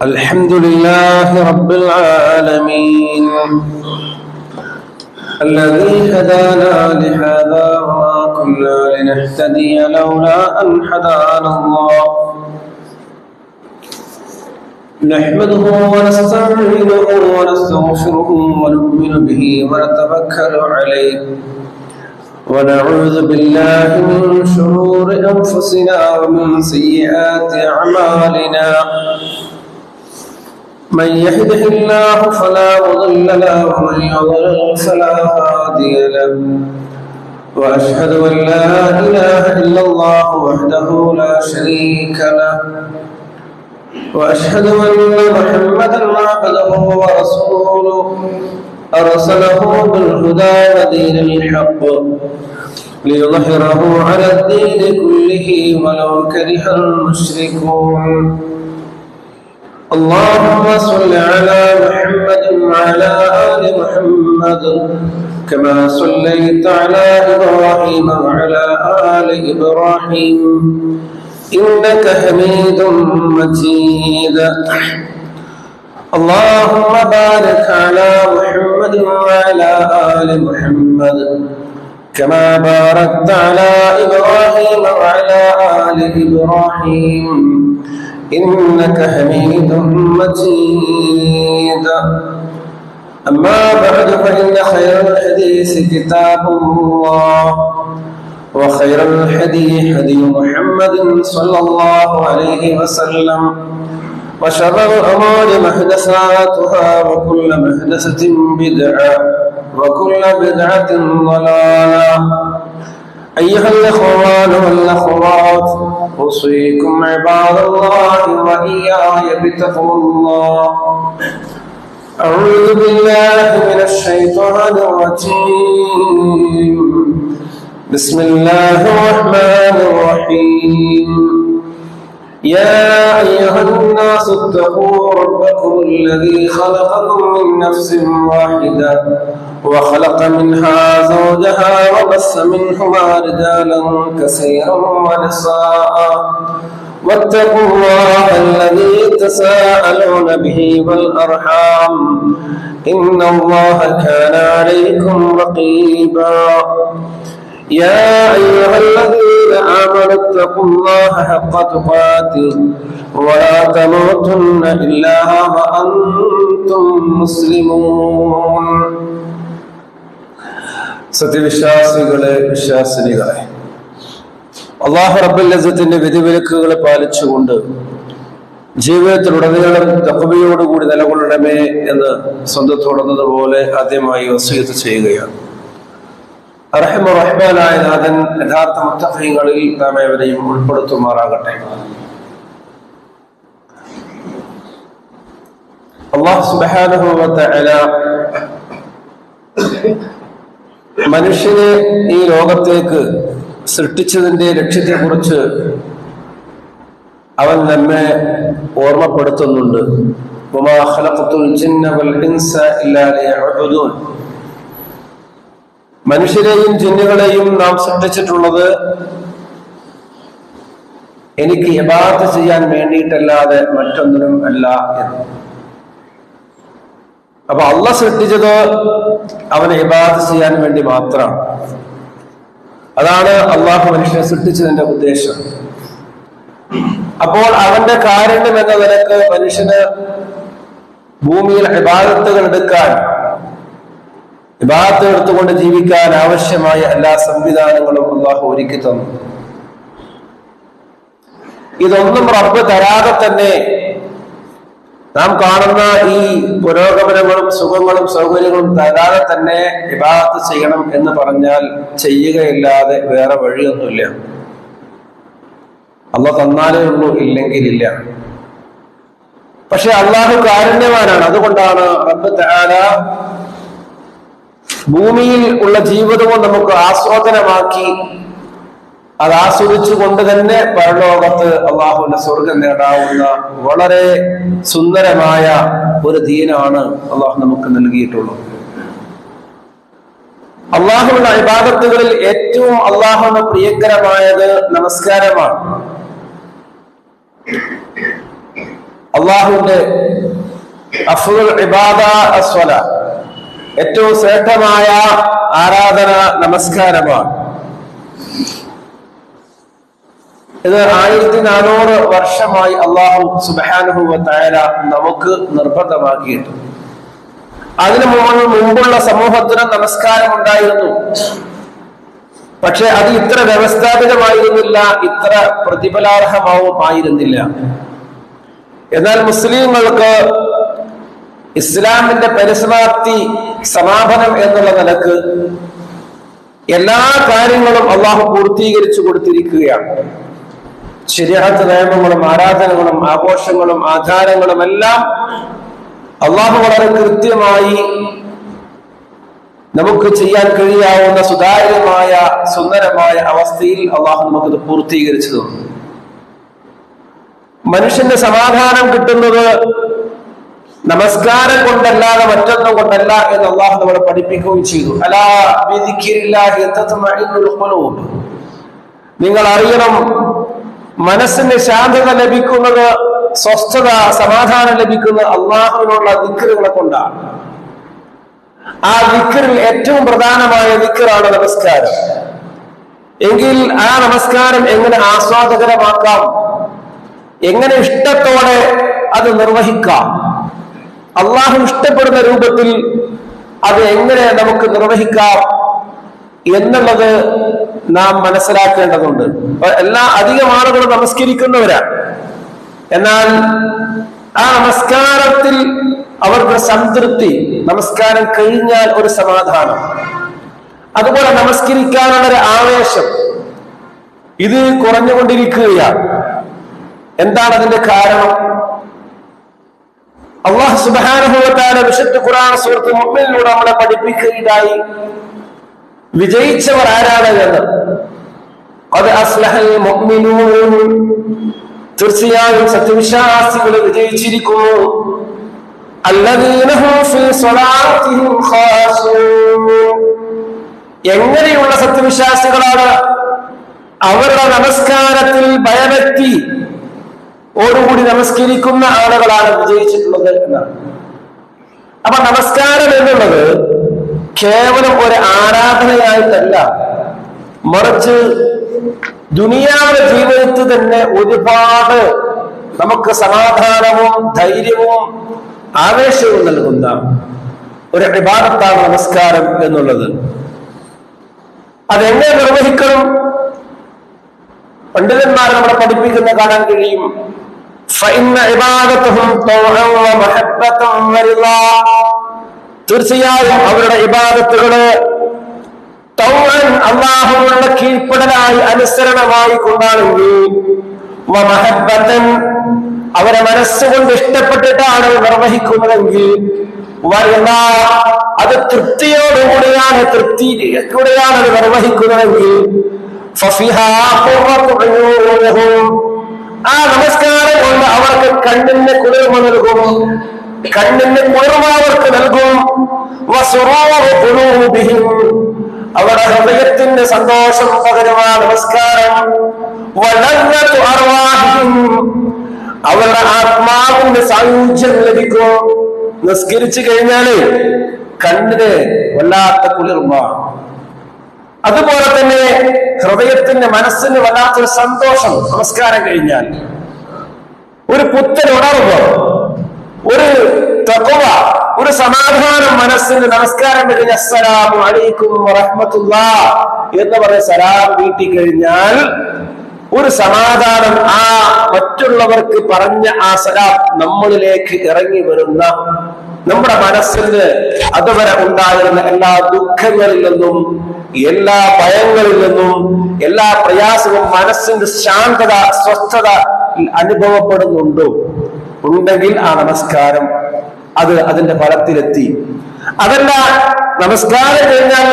الحمد لله رب العالمين الذي هدانا لهذا وما كنا لنهتدي لولا أن هدانا الله نحمده ونستعينه ونستغفره ونؤمن به ونتوكل عليه ونعوذ بالله من شرور أنفسنا ومن سيئات أعمالنا من يهده الله فلا مضل له ومن يضلل فلا هادي له وأشهد أن لا إله إلا الله وحده لا شريك له وأشهد أن محمدا عبده ورسوله أرسله بالهدى ودين الحق ليظهره على الدين كله ولو كره المشركون اللهم صل على محمد وعلى آل محمد كما صليت على إبراهيم وعلى آل إبراهيم إنك حميد مجيد اللهم بارك على محمد وعلى آل محمد كما باركت على إبراهيم وعلى آل إبراهيم إنك حميد مجيد أما بعد فإن خير الحديث كتاب الله وخير الهدي هدي محمد صلى الله عليه وسلم وشر الأمور محدثاتها وكل محدثة بدعة وكل بدعة ضلالة أيها الإخوان والأخوات أوصيكم عباد الله وإياي بتقوى الله أعوذ بالله من الشيطان الرجيم بسم الله الرحمن الرحيم يا أيها الناس اتقوا ربكم الذي خلقكم من نفس واحدة وخلق منها زوجها وبث منهما رجالا كثيرا ونساء واتقوا الله الذي تساءلون به والأرحام إن الله كان عليكم رقيبا يا أيها الذين آمنوا اتقوا الله حق تقاته ولا تموتن إلا وأنتم مسلمون സത്യവിശ്വാസികളെ വിശ്വാസിനികളെ അല്ലാഹു റബ്ബുൽ ഇസ്സത്തിന്റെ വിധിവിലക്കുകളെ പാലിച്ചുകൊണ്ട് ജീവിതത്തിലുടനീളം തഖ്വയോടുകൂടി നിലകൊള്ളണമേ എന്ന് സ്വന്തത്തോടുന്നതുപോലെ ആദ്യമായി വസിയത്ത് ചെയ്യുകയാണ്. റഹ്മാനായ നാഥൻ യഥാർത്ഥ മുത്തഖീങ്ങളിൽ നാം ഏവരെയും ഉൾപ്പെടുത്തുമാറാകട്ടെ. അല്ലാഹു സുബ്ഹാനഹു വ തആല മനുഷ്യനെ ഈ ലോകത്തേക്ക് സൃഷ്ടിച്ചതിന്റെ ലക്ഷ്യത്തെക്കുറിച്ച് അവൻ നമ്മെ ഓർമ്മപ്പെടുത്തുന്നുണ്ട്. വമാ ഖലഖതുൽ ജിന്ന വൽ ഇൻസ ഇല്ലാ ലിയഅ്ബുദൂൻ. മനുഷ്യരെയും ജിന്നുകളെയും നാം സൃഷ്ടിച്ചിട്ടുള്ളത് എനിക്ക് ഇബാദത്ത് ചെയ്യാൻ വേണ്ടിയിട്ടല്ലാതെ മറ്റൊന്നിനും അല്ല എന്ന്. അപ്പൊ അള്ളാഹ് സൃഷ്ടിച്ചത് അവനെ ഇബാദത്ത് ചെയ്യാൻ വേണ്ടി മാത്രമാണ്. അതാണ് അള്ളാഹു മനുഷ്യനെ സൃഷ്ടിച്ചതിന്റെ ഉദ്ദേശം. അപ്പോൾ അവന്റെ കാരുണ്യം എന്ന നിലക്ക് മനുഷ്യന് ഭൂമിയിൽ ഇബാദത്തുകൾ എടുക്കാൻ, ഇബാദത്ത് എടുത്തുകൊണ്ട് ജീവിക്കാൻ ആവശ്യമായ എല്ലാ സംവിധാനങ്ങളും അള്ളാഹു ഒരുക്കി തന്നു. ഇതൊന്നും റബ്ബ് തരാതെ തന്നെ നാം കാണുന്ന ഈ പുരോഗമനങ്ങളും സുഖങ്ങളും സൗകര്യങ്ങളും തരാതെ തന്നെ ഇബാദത്ത് ചെയ്യണം എന്ന് പറഞ്ഞാൽ ചെയ്യുകയില്ലാതെ വേറെ വഴിയൊന്നുമില്ല. അള്ളാഹ് തന്നാലേ ഉള്ളൂ, ഇല്ലെങ്കിലില്ല. പക്ഷെ അള്ളാഹു കാരുണ്യവാനാണ്. അതുകൊണ്ടാണ് റബ്ബ് തആല ഭൂമിയിൽ ഉള്ള ജീവിതവും നമുക്ക് ആസ്വാദനമാക്കി അത് ആസ്വദിച്ചുകൊണ്ട് തന്നെ പരലോകത്ത് അള്ളാഹുവിന്റെ സ്വർഗം നേടാവുന്ന വളരെ സുന്ദരമായ ഒരു ദീനാണ് അള്ളാഹു നമുക്ക് നൽകിയിട്ടുള്ളത്. അള്ളാഹുവിന്റെ ഇബാദത്തുകളിൽ ഏറ്റവും അള്ളാഹുവിന് പ്രിയങ്കരമായത് നമസ്കാരമാണ്. അള്ളാഹുവിന്റെ അഫ്ളൽ ഇബാദ അസ്വല, ഏറ്റവും ശ്രേഷ്ഠമായ ആരാധന നമസ്കാരമാണ്. ഇത് 1400 വർഷമായി അള്ളാഹു സുബ്ഹാനഹു വ തആല നമുക്ക് നിർബന്ധമാക്കിയിട്ടുണ്ട്. അതിനു മുമ്പുള്ള സമൂഹത്തിന് നമസ്കാരം ഉണ്ടായിരുന്നു, പക്ഷെ അത് ഇത്ര വ്യവസ്ഥാപിതമായിരുന്നില്ല, ഇത്ര പ്രതിഫലാർഹമായിരുന്നില്ല. എന്നാൽ മുസ്ലിങ്ങൾക്ക് ഇസ്ലാമിന്റെ പരിസമാപ്തി സമാപനം എന്നുള്ള നിലക്ക് എല്ലാ കാര്യങ്ങളും അള്ളാഹു പൂർത്തീകരിച്ചു കൊടുത്തിരിക്കുകയാണ്. ശരീഅത്ത് നിയമങ്ങളും ആരാധനകളും ആഘോഷങ്ങളും ആചാരങ്ങളും എല്ലാം അള്ളാഹു വളരെ കൃത്യമായി നമുക്ക് ചെയ്യാൻ കഴിയാവുന്ന സുതാര്യമായ സുന്ദരമായ അവസ്ഥയിൽ അള്ളാഹു നമുക്കത് പൂർത്തീകരിച്ചു തന്നു. മനുഷ്യന്റെ സമാധാനം കിട്ടുന്നത് നമസ്കാരം കൊണ്ടല്ലാതെ മറ്റൊന്നും കൊണ്ടല്ല എന്ന് അള്ളാഹു നമ്മളെ പഠിപ്പിക്കുകയും ചെയ്തു. അലാ ബിദിക്രില്ലാഹി തത്മഇന്നുൽ ഖുലൂബ്. നിങ്ങൾ അറിയണം, മനസ്സിന് ശാന്തത ലഭിക്കുന്നത്, സ്വസ്ഥത, സമാധാനം ലഭിക്കുന്നത് അള്ളാഹുവിനുള്ള ദിക്റുകളെ കൊണ്ടാണ്. ആ ദിക്റിൽ ഏറ്റവും പ്രധാനമായ ദിക്റാണ് നമസ്കാരം. എങ്കിൽ ആ നമസ്കാരം എങ്ങനെ ആസ്വാദകരമാക്കാം, എങ്ങനെ ഇഷ്ടത്തോടെ അത് നിർവഹിക്കാം, അള്ളാഹു ഇഷ്ടപ്പെടുന്ന രൂപത്തിൽ അത് എങ്ങനെ നമുക്ക് നിർവഹിക്കാം എന്നുള്ളത് നാം മനസ്സിലാക്കേണ്ടതുണ്ട്. അധികം ആളുകൾ നമസ്കരിക്കുന്നവരാണ്, എന്നാൽ ആ നമസ്കാരത്തിൽ അവർക്ക് സംതൃപ്തി, നമസ്കാരം കഴിഞ്ഞാൽ ഒരു സമാധാനം, അതുപോലെ നമസ്കരിക്കാനുള്ളൊരു ആവേശം, ഇത് കുറഞ്ഞുകൊണ്ടിരിക്കുകയാണ്. എന്താണ് അതിന്റെ കാരണം? അല്ലാഹു സുബ്ഹാനഹു വ തആല വിശുദ്ധ ഖുർആൻ സൂറത്തുൽ മുഅ്മിനിലൂടെ നമ്മളെ പഠിപ്പിക്കുകയുണ്ടായി, വിജയിച്ചവർ ആരാണ് എന്ന്. ഖദ് അസ്ലഹൽ മുഅ്മിനൂൻ, തീർച്ചയായും സത്യവിശ്വാസികൾ വിജയിച്ചിരിക്കുന്നു. അല്ലദീന ഹും ഫീ സ്വലാത്തിഹിം ഖാശൂൻ. എങ്ങനെയുള്ള സത്യവിശ്വാസികളാണ്? അവരുടെ നമസ്കാരത്തിൽ ഭയഭക്തി ഓടുകൂടി നമസ്കരിക്കുന്ന ആളുകളാണ് വിജയിച്ചിട്ടുള്ളത് എന്നാണ്. അപ്പൊ നമസ്കാരം എന്നുള്ളത് കേവലം ഒരു ആരാധനയായിട്ടല്ല, മറിച്ച് ദുനിയാവിലെ ജീവിതത്തിൽ തന്നെ ഒരുപാട് നമുക്ക് സമാധാനവും ധൈര്യവും ആവേശവും നൽകുന്ന ഒരു ഇബാദത്താണ് നമസ്കാരം എന്നുള്ളത്. അതെങ്ങനെ നിർവഹിക്കണം? പണ്ഡിതന്മാർ നമ്മളെ പഠിപ്പിക്കുന്ന കാണാൻ കഴിയും. തീർച്ചയായും അവരുടെ ഇബാദത്തുകള് അല്ലാഹുവിനുള്ള കീഴ്പ്പെടലായി അനുസരണമായി കൊണ്ടാണെങ്കിൽ, അവരെ മനസ്സുകൊണ്ട് ഇഷ്ടപ്പെട്ടിട്ടാണ് നിർവഹിക്കുന്നതെങ്കിൽ, അത് തൃപ്തിയോടുകൂടിയാണ് അത് നിർവഹിക്കുന്നതെങ്കിൽ, ആ നമസ്കാരം കൊണ്ട് അവർക്ക് കണ്ണിന് കുളിർമ നൽകും, കണ്ണിന് കുളിർമ അവർക്ക് നൽകും. അവരുടെ ഹൃദയത്തിന്റെ സന്തോഷം പകരുന്ന നമസ്കാരം, അവരുടെ ആത്മാവിന്റെ സായുജ്യം ലഭിക്കും. നിസ്കരിച്ചു കഴിഞ്ഞാല് കണ്ണിന് വല്ലാത്ത കുളിർമ, അതുപോലെ തന്നെ ഹൃദയത്തിന്റെ മനസ്സിന് വല്ലാത്തൊരു സന്തോഷം. നമസ്കാരം കഴിഞ്ഞാൽ ഒരു പുത്തൻ ഉണർവ്, ഒരു തഖ്വ, ഒരു സമാധാനം മനസ്സിന്. നമസ്കാരം കഴിഞ്ഞ അസ്സലാമു അലൈക്കും വറഹ്മത്തുള്ളാഹ് എന്ന് പറഞ്ഞ സലാം വീട്ടി കഴിഞ്ഞാൽ ഒരു സമാധാനം, ആ മറ്റുള്ളവർക്ക് പറഞ്ഞ ആ സലാം നമ്മളിലേക്ക് ഇറങ്ങി വരുന്ന, നമ്മുടെ മനസ്സിന് അതുവരെ ഉണ്ടായിരുന്ന എല്ലാ ദുഃഖങ്ങളിൽ നിന്നും, എല്ലാ ഭയങ്ങളിൽ നിന്നും, എല്ലാ പ്രയാസവും, മനസ്സിന്റെ ശാന്തത, സ്വസ്ഥത അനുഭവപ്പെടുന്നുണ്ടോ? ഉണ്ടെങ്കിൽ ആ നമസ്കാരം അത് അതിന്റെ ഫലത്തിലെത്തി. അതല്ല, നമസ്കാരം കഴിഞ്ഞാൽ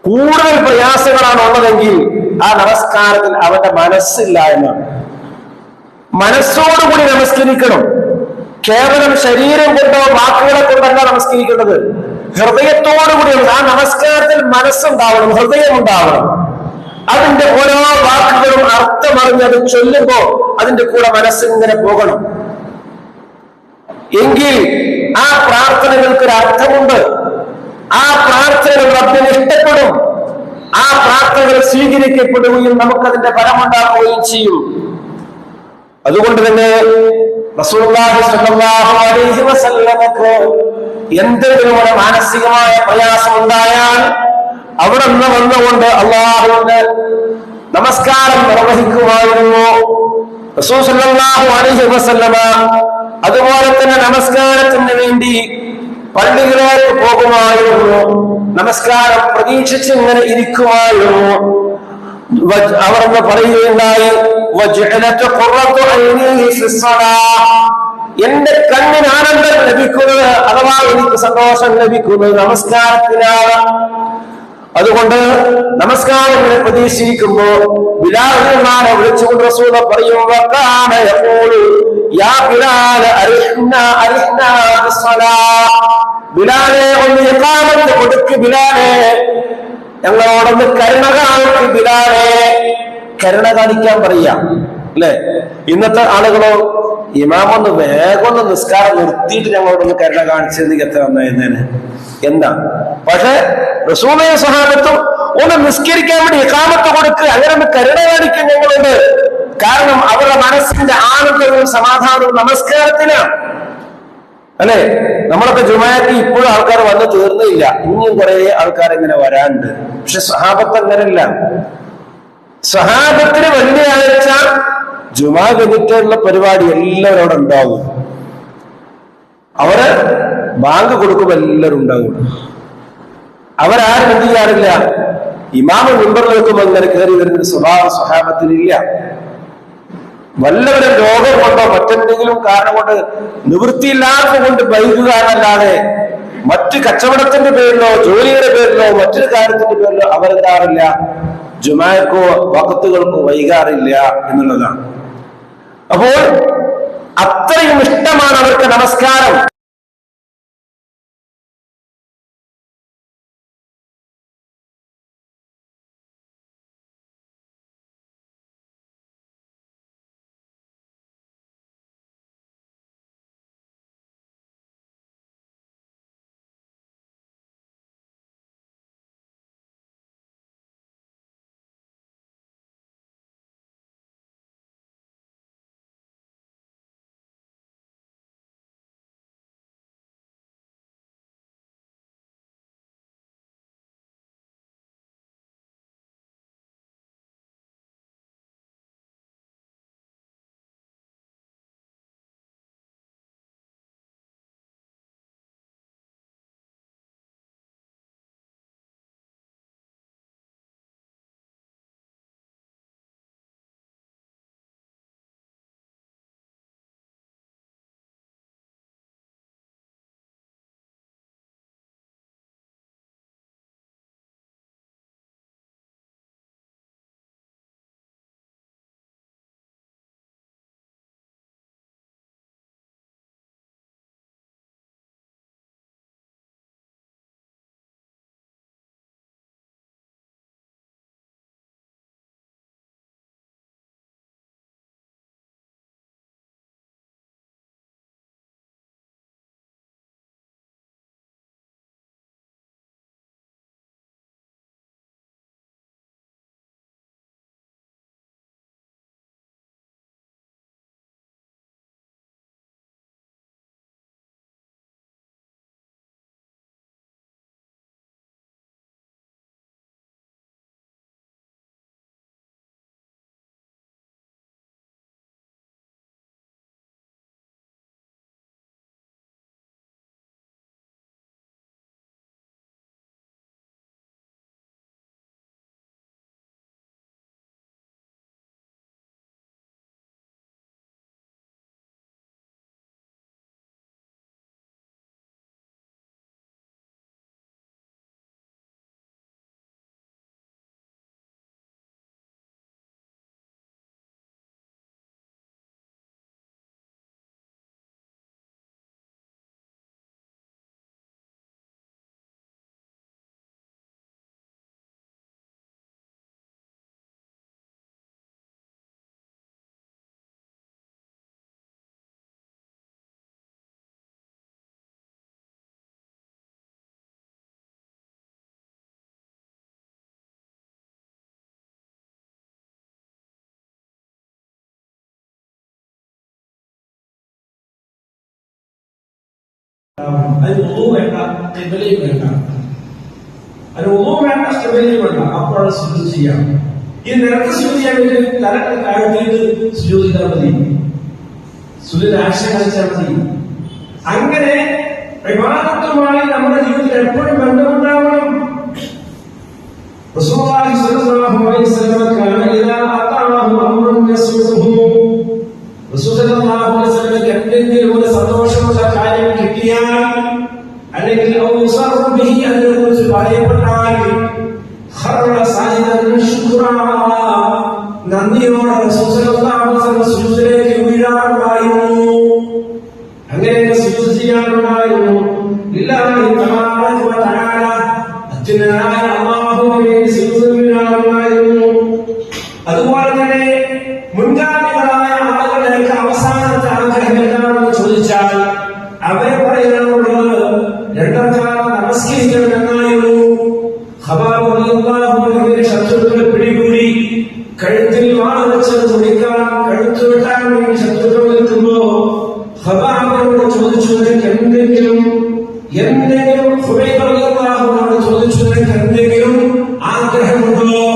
കൂടുതൽ പ്രയാസങ്ങളാണ് ഉള്ളതെങ്കിൽ ആ നമസ്കാരത്തിൽ അവന്റെ മനസ്സില്ല എന്നാണ്. മനസ്സോടുകൂടി നമസ്കരിക്കണം. കേവലം ശരീരം കൊണ്ടോ വാക്കുകളെ കൊണ്ടല്ല നമസ്കരിക്കേണ്ടത്, ഹൃദയത്തോടുകൂടി. ആ നമസ്കാരത്തിൽ മനസ്സുണ്ടാവണം, ഹൃദയം ഉണ്ടാവണം. അതിന്റെ ഓരോ വാക്കുകളും അർത്ഥമറിഞ്ഞത് ചൊല്ലുമ്പോ അതിന്റെ കൂടെ മനസ്സിങ്ങനെ പോകണം. എങ്കിൽ ആ പ്രാർത്ഥനകൾക്കൊരു അർത്ഥമുണ്ട്. ആ പ്രാർത്ഥനകൾ റബ്ബിന് ഇഷ്ടപ്പെടും. ആ പ്രാർത്ഥനകൾ സ്വീകരിക്കപ്പെടുകയും നമുക്കതിന്റെ ഫലമുണ്ടാക്കുകയും ചെയ്യും. അതുകൊണ്ട് തന്നെ റസൂലുള്ളാഹി സ്വല്ലല്ലാഹു അലൈഹി വസല്ലമക്ക് എന്തെങ്കിലും ഒരു മാനസികമായ പ്രയാസം ഉണ്ടായാൽ അവിടെ നിന്ന് വന്നുകൊണ്ട് അല്ലാഹുവിന്റെ നമസ്കാരം നിർവഹിക്കുമായിരുന്നു റസൂൽ സ്വല്ലല്ലാഹു അലൈഹി വസല്ലമ. അതുപോലെ തന്നെ നമസ്കാരത്തിന് വേണ്ടി പള്ളികളിലേക്ക് പോകുമായിരുന്നു. നമസ്കാരം പ്രതീക്ഷിച്ച് ഇങ്ങനെ ഇരിക്കുമായിരുന്നു. അവർ പറയുകയുണ്ടായി, എന്റെ കണ്ണിന് ആനന്ദം ലഭിക്കുന്നത് അഥവാ എനിക്ക് സന്തോഷം ലഭിക്കുന്നത് നമസ്കാരത്തിനാണ്. അതുകൊണ്ട് നമസ്കാരങ്ങളെ പ്രതീക്ഷിക്കുമ്പോ ബിലാലിനെ വിളിച്ചുകൊണ്ട് റസൂൽ പറയും, ബിലാലെ ഒന്ന് ഇഖാമത്ത് കൊടുക്ക്, ബിലാലെ ഞങ്ങളോടൊന്ന് കരുണ കാണിക്ക്, ബിലാലെ കരുണ കാണിക്കാൻ പറയാം അല്ലെ. ഇന്നത്തെ ആളുകളോ ഇമാമൊന്ന് വേഗം ഒന്ന് നിസ്കാരം നിർത്തിയിട്ട് ഞങ്ങളോടൊന്ന് കരുണ കാണിച്ചെങ്കിൽ എത്ര നന്നായിരുന്നേന് എന്താ. പക്ഷെ റസൂലുള്ളാഹി സ്വഹാബത്തും ഒന്ന് നിസ്കരിക്കാൻ വേണ്ടി ഇഖാമത്ത് കൊടുക്കുക, അങ്ങനെ ഒന്ന് കരുണ കാണിക്കും ഞങ്ങളുണ്ട്. കാരണം അവരുടെ മനസ്സിന്റെ ആനന്ദവും സമാധാനവും നമസ്കാരത്തിനാണ് അല്ലെ. നമ്മളൊക്കെ ജുമാഅത്ത് ഇപ്പോഴും ആൾക്കാർ വന്ന് തീർന്നില്ല, ഇനിയും കുറെ ആൾക്കാർ ഇങ്ങനെ വരാനുണ്ട്. പക്ഷെ സ്വഹാബത്ത് അങ്ങനെയല്ല. സ്വഹാബത്തിന് വെള്ളിയാഴ്ച ജുമാ കഴിഞ്ഞിട്ടുള്ള പരിപാടി എല്ലാവരും അവിടെ ഉണ്ടാവും. അവര് ബാങ്ക് കൊടുക്കുമ്പോ എല്ലാവരും ഉണ്ടാവും. അവരാരും എന്ത് ചെയ്യാറില്ല, ഇമാമ മിമ്പറിൽ വെക്കുമ്പോ ഇങ്ങനെ കയറി വരുന്ന സ്വഭാവം സ്വഹാബത്തിനില്ല. വല്ലവരും രോഗം കൊണ്ടോ മറ്റെന്തെങ്കിലും കാരണം കൊണ്ട് നിവൃത്തിയില്ലാത്ത കൊണ്ട് വൈകുക എന്നല്ലാതെ മറ്റു കച്ചവടത്തിന്റെ പേരിലോ ജോലിയുടെ പേരിലോ മറ്റൊരു കാര്യത്തിന്റെ പേരിലോ അവരെന്താറില്ല, ജുമാക്കോ വഖത്തുകൾക്കോ വൈകാറില്ല എന്നുള്ളതാണ്. അപ്പോൾ അത്രയും ഇഷ്ടമാണ് അവർക്ക് നമസ്കാരം. അതിന് ഒന്നും വേണ്ട, കിബലയും വേണ്ട, അതിന് ഒന്നും വേണ്ട, കിബലയും വേണ്ട. അപ്പോൾ സുജൂദ് ചെയ്യാം. ഈ നിരക്ക് സുജൂദ് ചെയ്യാൻ വേണ്ടി തല താഴ്ത്തിയിട്ട് സുജൂദ് ചെയ്താൽ മതി, സുജൂദ് ആക്ഷൻ കാണിച്ചാൽ മതി. അങ്ങനെ ഇബാദത്തുമായി നമ്മുടെ ജീവിതത്തിൽ എപ്പോഴും ബന്ധമുണ്ടാവണം. റസൂലുള്ളാഹി സ്വല്ലല്ലാഹു അലൈഹി വസല്ലം കാന ഇദാ അതാഹു അംറുൻ യസുഹു, റസൂലുള്ളാഹി സ്വല്ലല്ലാഹു അലൈഹി വസല്ലം എന്തെങ്കിലും ഒരു സന്തോഷമുള്ള കാര്യം കിട്ടിയാൽ അല്ലെങ്കിൽ ഔസറു ബിഹി അതിനെക്കുറിച്ച് പറയപ്പെട്ടാൽ ഖററ സാജിദൻ ശുക്റാ, നന്ദിയോടെ റസൂലുള്ളാഹി സ്വല്ലല്ലാഹു അലൈഹി വസല്ലം സുജൂദിലേക്ക് വീഴാറുണ്ടായിരുന്നു. അങ്ങനെ സുജൂദ് ചെയ്യാറുണ്ടായിരുന്നു. ലില്ലാഹി തബാറക വ തആല, അത്യുന്നതനായ അല്ലാഹുവിനെ സുജൂദ് ചെയ്യാറുണ്ടായിരുന്നു. അതുപോലെ തന്നെ മുൻഗാമികളായ ആളുകളുടെ അവസാനത്തെ ആഗ്രഹം എന്താണെന്ന് ചോദിച്ചാൽ അവരെ പറയാനുള്ളത് രണ്ടരക്കാലം നമസ്കരിക്കണമെന്നായിരുന്നു. ഖബാബ് റളിയല്ലാഹു അൻഹുവിനെ ശത്രുക്കളെ പിടികൂടി കഴുത്തിൽ വാൾ വെച്ച് തുണിക്കാൻ കഴുത്തു വെട്ടാൻ വേണ്ടി ശത്രുക്കൾ നിൽക്കുമ്പോ ഖബാബിനോട് ചോദിച്ചു, നിനക്ക് എന്തെങ്കിലും ഖുബൈബ് റളിയല്ലാഹു അൻഹു ചോദിച്ചു, നിനക്ക് എന്തെങ്കിലും ആഗ്രഹമുണ്ടോ?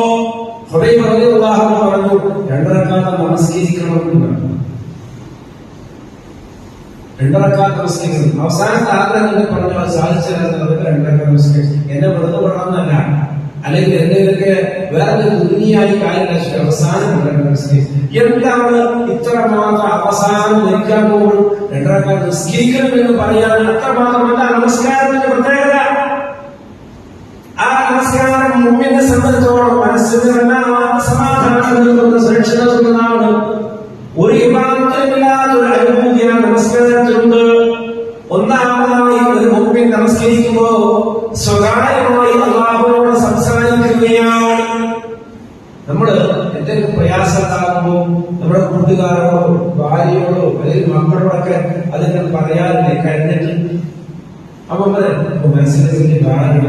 ഖുബൈബ് റളിയല്ലാഹു അൻഹു പറഞ്ഞു, രണ്ടരക്കാലം നമസ്കരിക്കണമെന്ന്. രണ്ടരക്കാലം നമസ്കരിക്കണം. അവസാനത്തെ ആഗ്രഹം പറഞ്ഞു, അത് സാധിച്ചത് രണ്ടരക്കാലം നമസ്കരിച്ചു. എന്നെ വെറുതെ വിടണമെന്നല്ല, അല്ലെങ്കിൽ എന്തെങ്കിലൊക്കെ വേറെ ദുനിയായി കാര്യമില്ല, അവസാനം നമസ്കരിച്ചു. എന്താണ് ഇത്രമാത്രം അവസാനം മരിക്കാൻ പോകുമ്പോൾ രണ്ടരക്കാലം നിസ്കരിക്കണം എന്ന് പറയാൻ അത്രമാത്രമല്ല നമസ്കാരത്തിന്റെ പ്രത്യേകത. ആ നമസ്കാരം മുമ്പിനെ സംബന്ധിച്ചോളം മനസ്സിന് സമാധാനം നൽകുന്ന സുരക്ഷ നൽകുന്നതാണ്. ഒരു ഇബാദത്തുമില്ലാത്ത ഒരു അനുഭൂതിയാണ് നമസ്കാരത്തിലുണ്ട്. ഒന്നാമതായി ഒരു മുമ്പിൽ നമസ്കരിക്കുമ്പോ സ്വകാര്യമായി അല്ലാഹുവോട് സംസാരിക്കുകയാണ്. നമ്മള് എന്തെങ്കിലും പ്രയാസം ഉണ്ടാകുമ്പോ നമ്മുടെ കൂട്ടുകാരോടോ ഭാര്യയോടോ അല്ലെങ്കിൽ മക്കളോടൊക്കെ അതിനെ പറയാറില്ലേ കഴിഞ്ഞിട്ട്? അപ്പൊ മനസ്സിന്റെ വലിയ ഭാരം.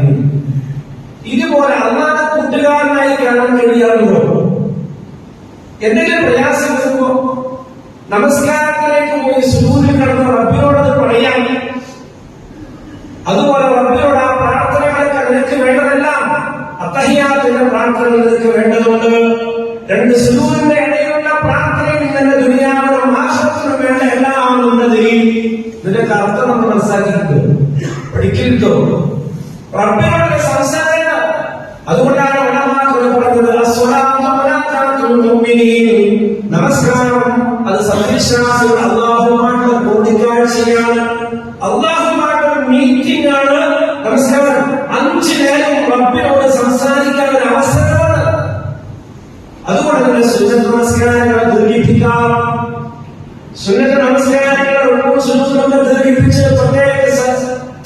ഇതുപോലെ അല്ലാതെ കൂട്ടുകാരനായി കാണാൻ കഴിയാറുണ്ടോ? എന്തെങ്കിലും പ്രയാസം വരുമ്പോ നമസ്കാരത്തിലേക്ക് പോയി സുജൂദിൽ കിടന്ന് റബ്ബിനോടത് പറയാം. അതുപോലെ റബ്ബിനോട് ആ പ്രാർത്ഥനകളൊക്കെ നിനക്ക് വേണ്ടതെല്ലാം അത്തഹിയ്യാത്തിന്റെ പ്രാർത്ഥനകൾ നിനക്ക് വേണ്ടതുണ്ട്. രണ്ട് സുജൂദിന്റെ ഇടയിലുള്ള പ്രാർത്ഥനയിൽ നിന്റെ ദുനിയാവിനും ആഖിറത്തിനും വേണ്ട എല്ലാം ഉള്ളത്. നിനക്ക് അർത്ഥം നമ്മൾ മനസ്സിലാക്കിയിട്ടുണ്ടോ? പഠിക്കലുണ്ടോ? റബ്ബിനോട് സംസാരിക്കണം. അതുകൊണ്ടാണ് ഉലമാക്കൾ പറഞ്ഞത് നമസ്കാരം അത് സത്യവിശ്വാസികൾ അല്ലാഹുവുമായിട്ടുള്ള കൂടിക്കാഴ്ചയാണ്, അല്ലാഹുവുമായിട്ടുള്ള മീറ്റിംഗ് ആണ് നമസ്കാരം. 5 നേരം റബ്ബിനോട് സംസാരിക്കാൻ ഒരു അവസരമാണ്. അതുകൊണ്ട് തന്നെ സുന്നത്ത് നമസ്കാരങ്ങളെ ദീർഘിപ്പിക്കാം. സുന്നത്ത് നമസ്കാരങ്ങളെ ദീർഘിപ്പിച്ച് പ്രത്യേക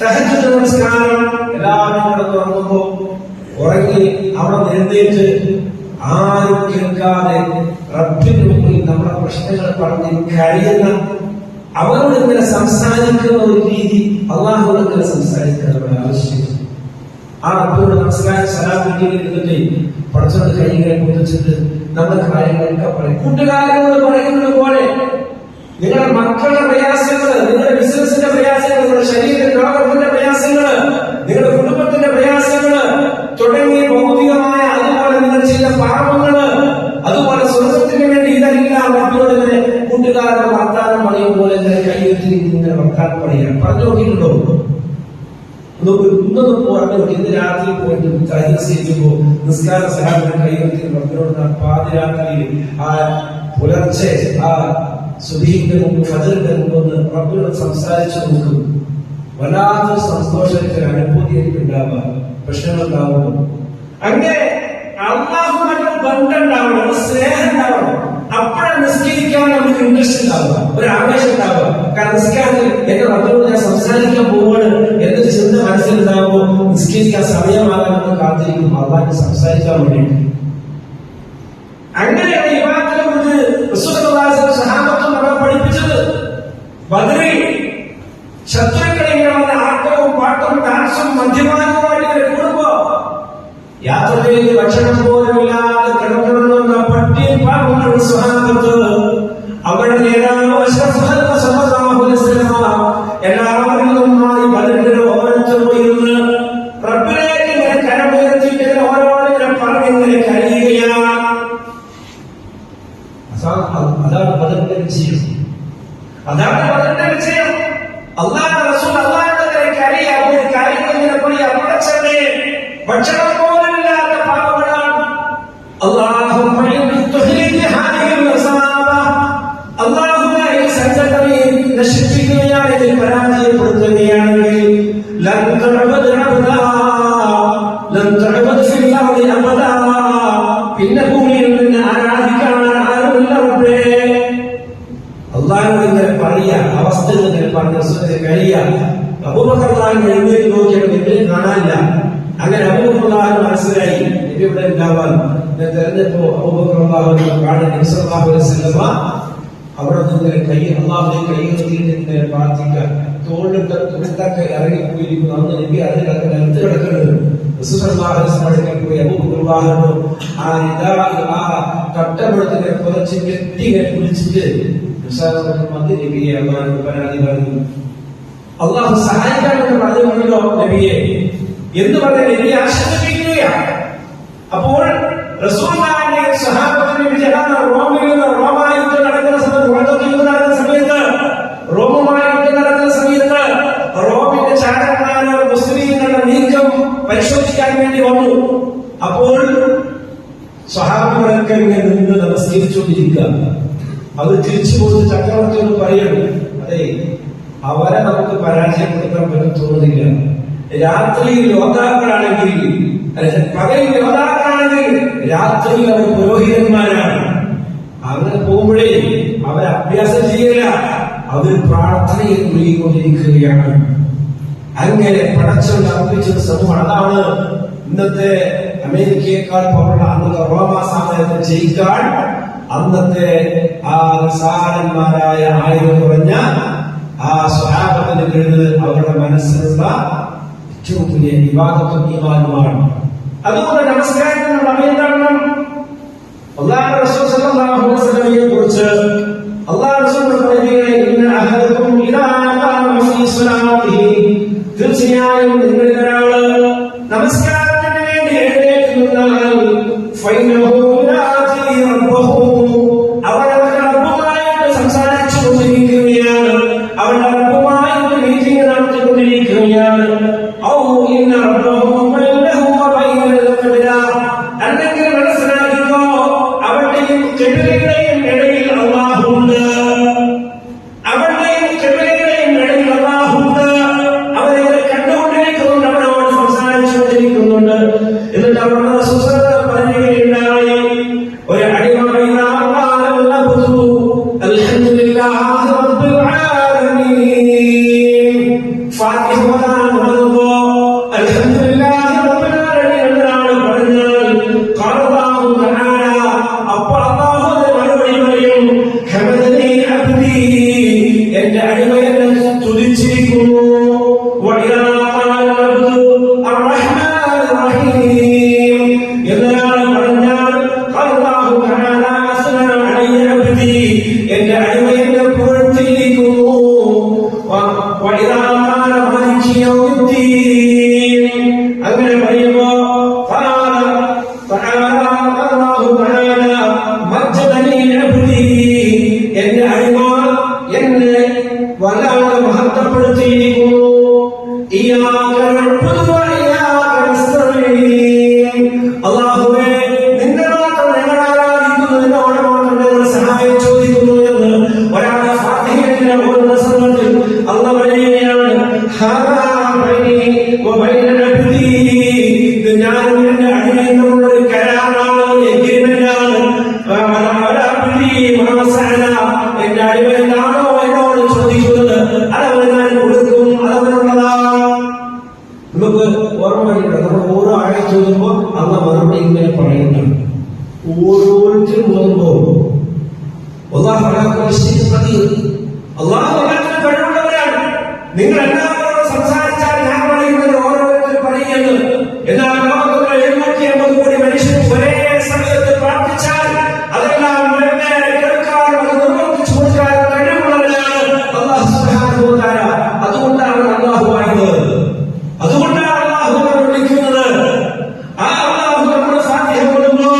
തഹജ്ജുദ് നമസ്കാരം എല്ലാവരും കിടന്നുറങ്ങുമ്പോ ഉറങ്ങി അവിടെ എഴുന്നേറ്റ് ആരും കേൾക്കാതെ റബ്ബിന് മുമ്പിൽ നമ്മുടെ പ്രശ്നങ്ങൾ പറഞ്ഞ് കഴിയുന്ന അവരോട് ഇങ്ങനെ സംസാരിക്കുന്ന ഒരു രീതി അല്ലാഹുവോട് ഇങ്ങനെ സംസാരിക്കാൻ നമ്മുടെ ആവശ്യം. ആ റബ്ബിനോട് നമസ്കാരം സലാം വീട്ടിലിരുന്നിട്ട് പഠിച്ചോണ്ട് കൈകളെ പൊതിച്ചിട്ട് നമ്മുടെ കാര്യങ്ങളൊക്കെ പറയും. കൂട്ടുകാരോട് പറയുന്നത് പോലെ നിങ്ങളുടെ മക്കളുടെ പ്രയാസങ്ങൾ, നിങ്ങളുടെ ബിസിനസിന്റെ പ്രയാസങ്ങൾ, നിങ്ങളുടെ ശരീര രോഗത്തിന്റെ പ്രയാസങ്ങൾ, നിങ്ങളുടെ കുടുംബത്തിന്റെ പ്രയാസങ്ങൾ തുടങ്ങിയ ഭൗതികമായ, അതുപോലെ നിങ്ങൾ ചെയ്ത പാപങ്ങള്, അതുപോലെ സ്വർഗത്തിന് വേണ്ടി ഇതെല്ലാം റബ്ബിനോട് ഇങ്ങനെ കൂട്ടുകാരുടെ വർത്താനം പറയും പോലെ ഇങ്ങനെ കൈയെത്തി ഇങ്ങനെ വർത്താനം പറയാം. പറഞ്ഞു നോക്കിയിട്ടുണ്ടോ? ഇന്നൊന്നും പറഞ്ഞു നോക്കി. ഇന്ന് രാത്രി പോയിട്ട് തഹജ്ജുദ് നിസ്കാര സലാമിന് കൈയെത്തി റബ്ബിനോട് പാതിരാത്രി ആ പുലർച്ചെ ആ സുബഹിന്റെ മുമ്പ് ഫജ്റിന്റെ മുമ്പ് റബ്ബിനോട് സംസാരിച്ചു നോക്കും. വല്ലാത്തൊരു സന്തോഷത്തിന്റെ അനുഭൂതി എനിക്ക് ഉണ്ടാവുക, പ്രശ്നങ്ങൾ ഉണ്ടാവുന്നു. അങ്ങനെ അല്ലാഹുവിന്റെ ബന്ധം ഉണ്ടാവണം, സ്നേഹം ഉണ്ടാവണം. അപ്പോഴാണ് നിസ്കരിക്കാൻ നമുക്ക് ഇൻട്രസ്റ്റ് ഉണ്ടാവുക, ഒരു ആവേശം ഉണ്ടാവുക. കാരണം നിസ്കാരത്തിൽ എന്റെ റബ്ബിനോട് ഞാൻ സംസാരിക്കാൻ പോവുകയാണ് എന്നൊരു ചിന്ത മനസ്സിലുണ്ടാകുമ്പോൾ നിസ്കരിക്കാൻ സമയമാകാമെന്ന് കാത്തിരിക്കും അല്ലാഹുവിനെ സംസാരിക്കാൻ വേണ്ടിയിട്ട്. അങ്ങനെയാണ് ഇബാദത്തിനെ കുറിച്ച് റസൂലുള്ളാഹി സ്വഹാബത്തും നമ്മളെ പഠിപ്പിച്ചത്. ബദറിൽ ശത്രുക്കളെ ഇങ്ങനെ ആട്ടവും പാട്ടും ഡാൻസും മദ്യപാനവുമായിട്ട് കൂടുമ്പോ യാത്രയിൽ ഭക്ഷണം പോലുമില്ലാതെ കിടക്കണമെന്ന പട്ടിയും പാടുന്ന സ്വഹാബത്ത് അവരുടെ നേതാവ് എല്ലാവരിലും അതാണ് അതിന്റെ വിജയം. അള്ളാഹുവിന്റെ റസൂൽ അള്ളാഹുവിന്റെ ഒരു കാര്യത്തിനെ പോയി അപ്പടച്ചവനെ ഭക്ഷണം പോലുമില്ലാത്ത പാവങ്ങളാണ്. അല്ലാഹുമ്മ ഇൻ തുഹ്ലിക ഹാദിഹിൽ മസാബ, അല്ലാഹുവേ ഈ സംഘടനയെ നശിപ്പിക്കുകയാണെങ്കിൽ, പരാജയപ്പെടുത്തുകയാണെങ്കിൽ, ലൻ തഅബദ അബദാ ലൻ തഅബദ ഫിൽ അർദി അബദാ, പിന്നെ ഭൂമിയിൽ നിന്ന് ആരാധിക്കാൻ ആരുമില്ല റബ്ബേ. അള്ളാഹുവിനെ പറയാ അവസ്ഥകൾ പറഞ്ഞ കഴിയ അബൂബക്കർ എഴുന്നേറ്റ് നോക്കിയിട്ട് നബിയെ കാണാനില്ല. അങ്ങനെ അബൂബക്കർ മനസ്സിലായി നബി ഇവിടെ ഉണ്ടാവാൻ. തെരഞ്ഞപ്പോ അബൂബക്കർ കാണാൻ നബി സല്ലല്ലാഹു അലൈഹി വസല്ലമ അവിടെ നിന്ന് കൈ അള്ളാഹുവിനെ കൈയെത്തിയിട്ട് പ്രാർത്ഥിക്കാൻ തോളിട്ട് തുണിത്തൊക്കെ ഇറങ്ങിപ്പോയിരിക്കുന്നു. അന്ന് നബി അതിൽ നിലത്ത് കിടക്കുന്നത് പോയി അബൂബക്കർ ആ കട്ടപ്പെടുത്തിനെ കുറച്ച് കെട്ടി പിടിച്ചിട്ട് നബിയെ അള്ളാഹു പരാതി പറഞ്ഞു. അള്ളാഹു സഹായിക്കാമെന്ന് പറഞ്ഞുകൊണ്ടല്ലോ നബിയെ എന്ന് പറഞ്ഞ നബിയെ ആശ്വസിപ്പിക്കുകയാണ്. അപ്പോൾ റസൂലുള്ളാഹിന്റെ സ്വഹാബത്തിന്റെ വിജയം റോമായി യുദ്ധം നടക്കുന്ന സമയത്ത് റോമിന്റെ ചാരന്മാർ മുസ്ലിങ്ങളുടെ നീക്കം പരിശോധിക്കാൻ വേണ്ടി വന്നു. അപ്പോൾ സ്വഹാബികളൊക്കെ ഇങ്ങനെ നിന്ന് നമസ്കരിച്ചുകൊണ്ടിരിക്കുക. അവർ തിരിച്ചു പോയിട്ട് ചക്രവർത്തിയോട് പറയുന്നു, അതെ അവരെ നമുക്ക് പരാജയപ്പെടുത്താൻ പറ്റും തോന്നുന്നില്ല. രാത്രിയിൽ യോദ്ധാക്കളാണെങ്കിൽ, പകൽ യോദ്ധാക്കളാണെങ്കിൽ രാത്രിയിൽ അവർ പുരോഹിതന്മാരാണ്. അങ്ങനെ പോകുമ്പോഴേ അവർ അഭ്യാസം ചെയ്യില്ല, അവർ പ്രാർത്ഥനയിൽ മുഴുകിക്കൊണ്ടിരിക്കുകയാണ്. അങ്ങനെ പടച്ചുകൊണ്ട് അർപ്പിച്ചൊരു സമൂഹം. അതാണ് ഇന്നത്തെ അമേരിക്കയേക്കാൾ പവറുള്ള അന്നത്തെ റോമാ സാമ്രാജ്യത്തെ ജയിക്കാൻ അന്നത്തെ ആ നിസാരന്മാരായ ആയുധം കുറഞ്ഞ ആ സ്വഹാബത്തിന്റെ കീഴിൽ അവരുടെ മനസ്സിലുള്ള ഏറ്റവും വലിയ വിവാദത്തും ഈമാനുമാണ്. അതുകൊണ്ട് നമസ്കാരത്തിനുള്ള അമേന്താകണം. അല്ലാഹുവിന്റെ റസൂൽ സല്ലല്ലാഹു അലൈഹി വസല്ലമയെ കുറിച്ച് അല്ലാഹു റസൂൽ പറയുകയാണ്, ഇന്ന അഹദകും ഇദാ ഖാമ ഫീ സ്വലാത്തിഹി, തീർച്ചയായും നിങ്ങളിൽ ഒരാള് നമസ്കാരത്തിന് വേണ്ടി എഴുന്നേറ്റ് നിന്നാൽ ഫൈനഹു യുനാതി റബ്ബഹു, അവനവന്റെ റബ്ബുമായിട്ട് സംസാരിച്ചു കൊണ്ടിരിക്കുകയാണ്, അവന്റെ റബ്ബുമായിട്ട് മീറ്റിംഗ് നടത്തിക്കൊണ്ടിരിക്കുകയാണ്. ഔ ഇന്ന റബ്ബഹു ബൈനഹു വബൈനൽ ഖിബ്ല, അല്ലെങ്കിൽ മനസ്സിലാക്കിക്കോ അവന്റെയും ഖിബ്ലയുടെയും ഇടയിൽ അല്ലാഹുണ്ട്. അവന്റെയും ഖിബ്ലയുടെയും ഇടയിൽ അല്ലാഹുണ്ട്. അവനെ കണ്ടുകൊണ്ടിരിക്കുന്നുണ്ട്, അവനോട് സംസാരിച്ചുകൊണ്ടിരിക്കുന്നുണ്ട്. എന്നിട്ട് അവരുടെ സുസൃത പറയുകയുണ്ടായി, ഒരു അടിമ അൽഹംദുലില്ലാഹി റബ്ബിൽ ആലമീൻ, ഫാത്തിഹ ഓതുമ്പോ അൽഹംദുലില്ലാഹി റബ്ബിൽ ആലമീൻ എന്നാണ് പറഞ്ഞാൽ ഖാലല്ലാഹു തആല, അപ്പോൾ അല്ലാഹു മറുപടി പറയും, ഹമദനി അബ്ദി, എന്റെ അടിമ എന്നെ സ്തുതിച്ചിരിക്കുന്നു. വഇദാ ഖാല അബ്ദു അർറഹ്മാനിർ റഹീം എന്നാണ് പറഞ്ഞാൽ ഖാലല്ലാഹു തആല അസ്നാ അലയ്യ അബ്ദി, എന്റെ അടിമ എന്നെ പുകഴ്ത്തിയിരിക്കുന്നു. വഇദാ ഖാല മാലികി യൗമിദ്ദീൻ, അങ്ങനെ പറയുമ്പോ ഖാലല്ലാഹു തആല മജ്ജദനി അബ്ദി, എന്റെ അടിമ എന്നെ വല്ലാതെ മഹത്വപ്പെടുത്തിയിരിക്കുന്നു. ഇയ്യാക നഅ്ബുദു വ ഇയ്യാക നസ്തഈൻ, അല്ലാഹുവേ നിന്നെ മാത്രം ഞങ്ങൾ ആരാധിക്കുന്നു, നിന്നോട് മാത്രം ഞങ്ങൾ സഹായം ചോദിക്കുന്നു എന്ന് ഒരാൾ ഫാത്തിഹയിൽ ഓതുന്ന സമയത്ത് അല്ലാഹു പറയുകയാണ്, ഹാദാ ബൈനി വ ബൈന അബ്ദി, ഇത് ഞാനും എന്റെ അടിമയും തമ്മിലുള്ള ഒരു കരാറാണ്, എഗ്രിമെന്റാണ്. എന്റെ അടിമ എന്താണോ എന്നോട് ചോദിക്കുന്നത് അതവന് ഞാൻ കൊടുക്കും, അതവനുള്ളതാണ്. നമുക്ക് ഓർമ്മയില്ല, നമ്മൾ ഓരോ ആഴ്ച ചോദിക്കുമ്പോ അന്ന് മറുപടി ഇങ്ങനെ പറയുന്നുണ്ട്. ഓരോരുത്തരും ഓർമ്മോ അല്ലാഹു എല്ലാത്തിനും കഴിവുള്ളവരാണ്. നിങ്ങൾ എല്ലാവരോടും സംസാരിച്ചാൽ ഞാൻ പറയുന്നത് ഓരോരുത്തരും പറയുന്നത്. എന്നാൽ ലോകത്തുള്ള 750 കോടി മനുഷ്യർ ഒരേ സമയത്ത് പ്രാർത്ഥിച്ചാൽ അതെല്ലാം വെവ്വേറെ കേൾക്കാൻ അത് നിർവർത്തിച്ചു കൊടുക്കാൻ കഴിവുള്ളവരാണ് അല്ലാഹു സുബ്ഹാനഹു വ തആല. അതുകൊണ്ടാണ് അല്ലാഹു ആയത്, അതുകൊണ്ടാണ് അല്ലാഹുവിനെ വിളിക്കുന്നത്. ആ അല്ലാഹു നമ്മുടെ ഫാത്തിഹ ഓതുമ്പോ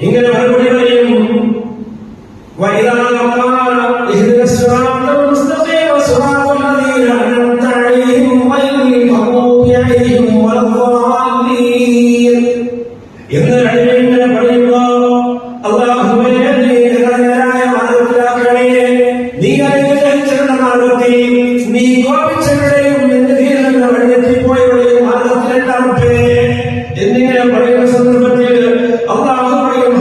ഇങ്ങനെ മറുപടി പറയും, വഇദാ ഖാല ഇഹ്ദിന സിറാത്തൽ പ്രതി നീ കോപിച്ചവരുടെയും എന്റെ ധീരങ്ങൾ വഴിയെത്തിപ്പോയവരുടെയും മാർഗത്തിൽ രണ്ടാമത്തെ എന്നിങ്ങനെ പറയുന്ന സന്ദർഭത്തിൽ അല്ലാഹു പറയും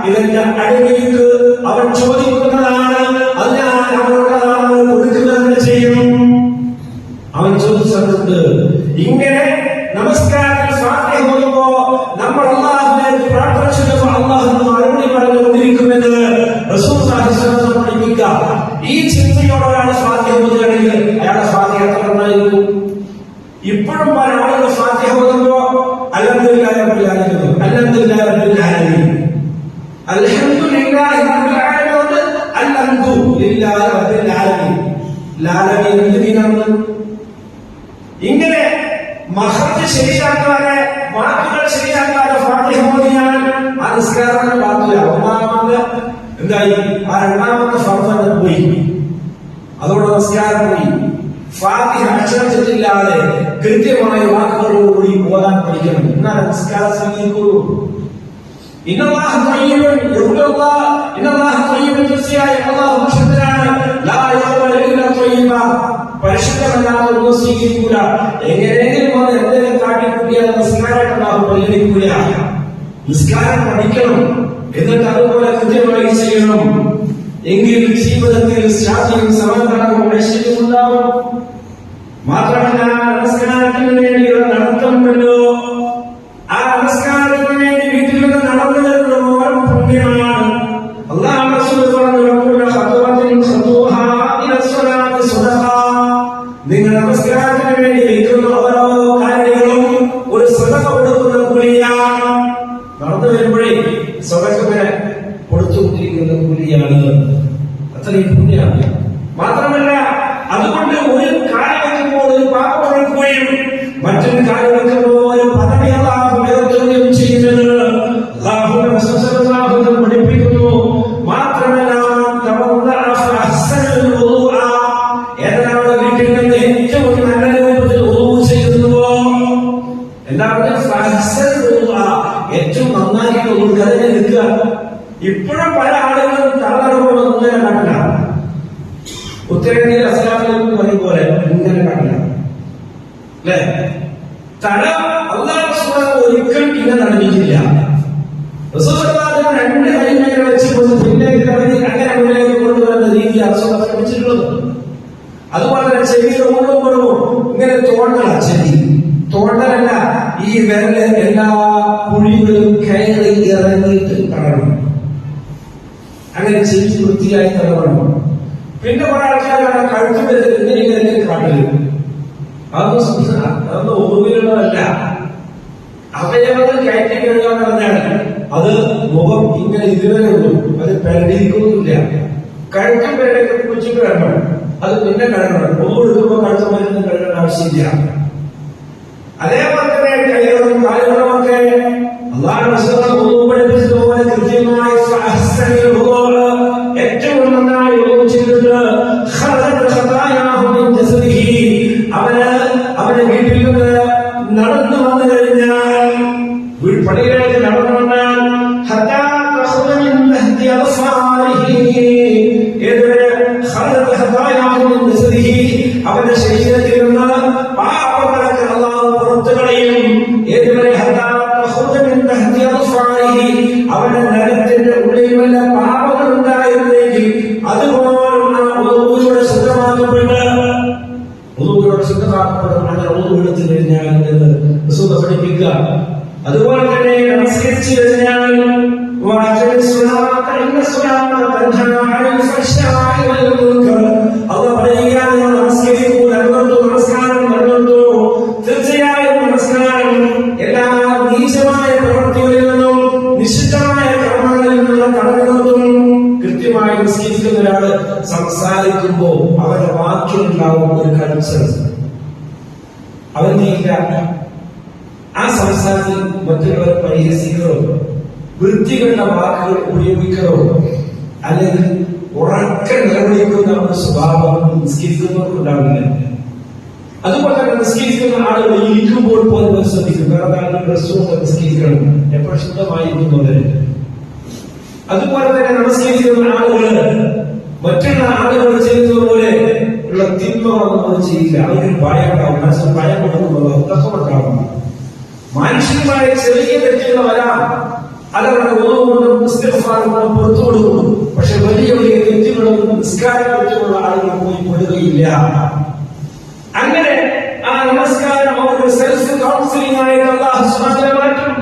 ഇതെന്റെ അടിമയ്ക്ക് അവൻ ചോദിക്കുന്നതാണ്, അത് ഞാൻ അവനുള്ളതാണ് കൊടുക്കുന്നത് ചെയ്യും. അവൻ ചോദിച്ചിട്ടുണ്ട്. ഇങ്ങനെ നമസ്കാരത്തിൽ ഫാത്തിഹ ഓതുമ്പോ നമ്മൾ അല്ലാഹുവിലേക്ക് പ്രാർത്ഥന ചെയ്യുമ്പോൾ അല്ലാഹു മറുപടി പറഞ്ഞുകൊണ്ടിരിക്കുമെന്ന് റസൂൽ സ്വല്ലല്ലാഹു അലൈഹി വസല്ലം പഠിപ്പിക്കുക. ഈ ചിന്തയോടെയാണ് ഫാത്തിഹ ഓതുകയാണെങ്കിൽ അയാളുടെ ഫാത്തിഹ എത്ര നന്നായിരിക്കും. ഇപ്പോഴും പല ആളുകൾ ഫാത്തിഹ ഓതുമ്പോ അൽഹംദുലില്ലാഹി റബ്ബിൽ ആലമീൻ, അൽഹംദുലില്ലാഹി റബ്ബിൽ ആലമീൻ, അൽഹംദുലില്ലാഹി റബ്ബിൽ ആലമീൻ, അൽഹംദുലില്ലാഹി റബ്ബിൽ ആലമീൻ. ലാലമീൻ എന്തിനാണ്? ഇങ്ങനെ മഹത്ത് ശരിയാക്കാതെ വാക്കുകൾ ശരിയാക്കാതെ ഫാത്തിഹ ഓതിയാൽ ആ നിസ്കാരം ബാക്കില്ല. ഒന്നാമത് എന്തായി? ആ രണ്ടാമത്തെ ഫർദ് പോയി, അതോടെ നിസ്കാരം പോയി. ഫാത്തിഹ അക്ഷരത്തില്ലാതെ കൃത്യമായ വാക്കുകളോടുകൂടി ഓതാൻ പഠിക്കണം. എന്നാൽ നിസ്കാരം സ്വീകരിക്കുള്ളൂ. ഇന്നല്ലാഹ ത്വയ്യിബുൻ യഖ്ബലുല്ലാഹ്, ഇന്നല്ലാഹ ത്വയ്യിബുൻ തീർച്ചയായും അല്ലാഹു പരിശുദ്ധനാണ്. ലാ യഖ്ബലു ഇല്ലാ ത്വയ്യിബ, പരിശുദ്ധമല്ലാതെ ഒന്നും സ്വീകരിക്കൂല. എങ്ങനെയെങ്കിലും അത് എന്തെങ്കിലും കാട്ടിക്കൂട്ടിയാൽ നിസ്കാരം അല്ലാഹു പരിഗണിക്കൂല. നിസ്കാരം പഠിക്കണം, എന്നിട്ട് അതുപോലെ കൃത്യമായി ചെയ്യണം. എങ്കിൽ ജീവിതത്തിൽ ശാന്തിയും സമാധാനവും ഐശ്വര്യവും ഉണ്ടാവും. മാത്രമല്ല നമസ്കാരത്തിന് വേണ്ടിയുള്ള നടത്തമുണ്ടല്ലോ, ആ നമസ്കാരത്തിന് വേണ്ടി വീട്ടിൽ നിന്ന് നടന്നു വരുന്ന ഓരോ പുണ്യമാണ്. അല്ലാഹു റസൂൽ പറഞ്ഞു, നിങ്ങൾ നമസ്കാരത്തിന് വേണ്ടി വയ്ക്കുന്ന ഓരോ കാര്യങ്ങളും ഒരു സദഖ കൊടുക്കുന്ന കൂലിയാണ്. നടന്നു വരുമ്പോഴേ സദഖ കൊടുത്തുകൊണ്ടിരിക്കുന്ന കൂലിയാണ്. അത്രയും പുണ്യമാണ്. മാത്രമല്ല അതുകൊണ്ട് ഒരു കാര്യം വെക്കുമ്പോൾ ഒരു പാപം കൊടുക്കുകയും മറ്റൊരു കാര്യം വെക്കുമ്പോൾ ഒരു പദവി അല്ലാഹു ഉയർത്തുകയും ചെയ്യുന്നത് അല്ലാഹുവിന്റെ റസൂൽ സ്വല്ലല്ലാഹു അലൈഹി വസല്ലം പഠിപ്പിക്കുന്നു. മാത്രമല്ല ഏതാണ് വീട്ടിൽ നിന്ന് ഏറ്റവും നല്ല രൂപത്തിൽ ഉളൂ ചെയ്യുന്നുവോ, എല്ലാവരും ഏറ്റവും നന്നാക്കി അതിനെ നിൽക്കുക. ഇപ്പോഴും പല ആളുകളും തളർന്നു ഇങ്ങനെ കാട്ടില്ല. ഉത്തരേന്ത്യയിൽ അസ്ലാമിലേക്ക് പറയും പോലെ ഇങ്ങനെ കാട്ടില്ല അല്ലേ? തല അല്ലാഹു സുബ്ഹാനഹു ഒരിക്കലും ഇങ്ങനെ നടന്നിട്ടില്ല. രണ്ട് കൈമേൽ വെച്ച് പിന്നേക്ക് കടന്ന് അങ്ങനെ മുന്നിലേക്ക് കൊണ്ടുവരുന്ന രീതി റസൂൽ പഠിപ്പിച്ചിട്ടുള്ളത്. അതുപോലെ തന്നെ ചെവിയുടെ ഉള്ളും കുറവും ഇങ്ങനെ തോണ്ടല, ചെവി തോണ്ടലല്ല, ഈ വിരല് എല്ലാ കുഴികളും കയറി ഇറങ്ങിയിട്ട് കടണം. അങ്ങനെ ചെവി വൃത്തിയായി തടവണം. പിന്നെ കുറെ ആൾക്കാരാണ് കഴുത്ത് ഇങ്ങനെ ഇങ്ങനെ കാട്ടല്. അതൊന്നും ഓർമ്മയിലുള്ളതല്ല. അവയവങ്ങൾ കയറ്റി കഴുകാൻ പറഞ്ഞാൽ അത് മുഖം ഇങ്ങനെ ഇതുവരെ ഉള്ളൂ, അത് പെരടിയിരിക്കുന്നില്ല. കഴുത്തും പെരടൊക്കെ കുളിച്ചിട്ട് വേണം, അത് പിന്നെ കഴുകണം. ഒന്നും എടുക്കുമ്പോൾ കഴുത്ത് മരുന്ന് കഴുകേണ്ട ആവശ്യമില്ല. അതേപോലെ തന്നെ കൈകളും കാലുകളുമൊക്കെ അല്ലാഹു പഠിപ്പിച്ചതുപോലെ കൃത്യമായി ഏറ്റവും നന്നായി ഉപയോഗിച്ചിട്ടുണ്ട്. അവന് വീട്ടിൽ നിന്ന് നടന്നു വന്നു കഴിഞ്ഞാൽ, പള്ളിയിലേക്ക് നടന്നു വന്നാൽ അവന്റെ ശരീരത്തിൽ നിന്ന് പാപങ്ങളൊക്കെ അല്ലാഹു പുറത്തു കളയും. ഏതുവരെ? അവന്റെ നരത്തിന്റെ ഉള്ളിൽ വല്ല പാപങ്ങൾ ഉണ്ടായിരുന്നെങ്കിൽ അതുപോലും ശുദ്ധമാക്കപ്പെടും. അങ്ങനെ എടുത്തു കഴിഞ്ഞാൽ എന്ന് റസൂൽ പഠിപ്പിക്കുക. അതുപോലെ തന്നെ നമസ്കരിച്ചു കഴിഞ്ഞാൽ നമസ്കാരം വരുന്നുണ്ടോ? തീർച്ചയായും നമസ്കാരം എല്ലാ നീചമായ പ്രവൃത്തികളിൽ നിന്നും നിഷിദ്ധമായ കർമ്മങ്ങളിൽ നിന്നും തടയുന്നതും. കൃത്യമായി നിസ്കരിക്കുന്ന ഒരാള് സംസാരിക്കുമ്പോ അവരുടെ വാക്കിലുണ്ടാവും ഒരു കൺസേൺ. അവരില്ല ആ സംസാരത്തിൽ മറ്റുള്ളവർ പരിഹസിക്കണോ, വൃത്തികളുടെ വാക്കുകൾ ഉപയോഗിക്കണോ, അല്ലെങ്കിൽ ഉറക്ക നിലവിളിക്കുന്ന ഒരു സ്വഭാവം നിസ്കരിക്കുന്നവർക്കുണ്ടാവില്ല. അതുപോലെ തന്നെ നിസ്കരിക്കുന്ന ആളുകൾ ഇരിക്കുമ്പോൾ പോലും ശ്രദ്ധിക്കും. വേറെ ആളുകൾ ഡ്രസ്സുകൊണ്ട് നിസ്കരിക്കണം, എപ്പോഴും ശുദ്ധമായിരിക്കുന്നവര്. അതുപോലെ തന്നെ നമസ്കരിക്കുന്ന ആളുകൾ മറ്റുള്ള ആളുകൾ ചെയ്യുന്നത് പോലെ ഉള്ള തിന്മകളൊന്നും ചെയ്യില്ല. അവർക്ക് ഭയം ഉണ്ടാവും, മനസ്സിൽ ഭയം കൊടുക്കുമ്പോൾ തത്വമുണ്ടാവും. മാനുഷികമായ ചെറിയ തെറ്റുകൾ വരാം, അതവരുടെ പുറത്തു കൊടുക്കും. പക്ഷെ വലിയ വലിയ തെറ്റുകളും നിസ്കാര തെറ്റുള്ള ആളുകൾ പോയി പെടുകയില്ല. അങ്ങനെ ആ നമസ്കാരം അവർക്ക് സെൽഫ് കൗൺസിലിംഗ് ആയിട്ട് അല്ലാഹു സുബ്ഹാനഹു മാറ്റും.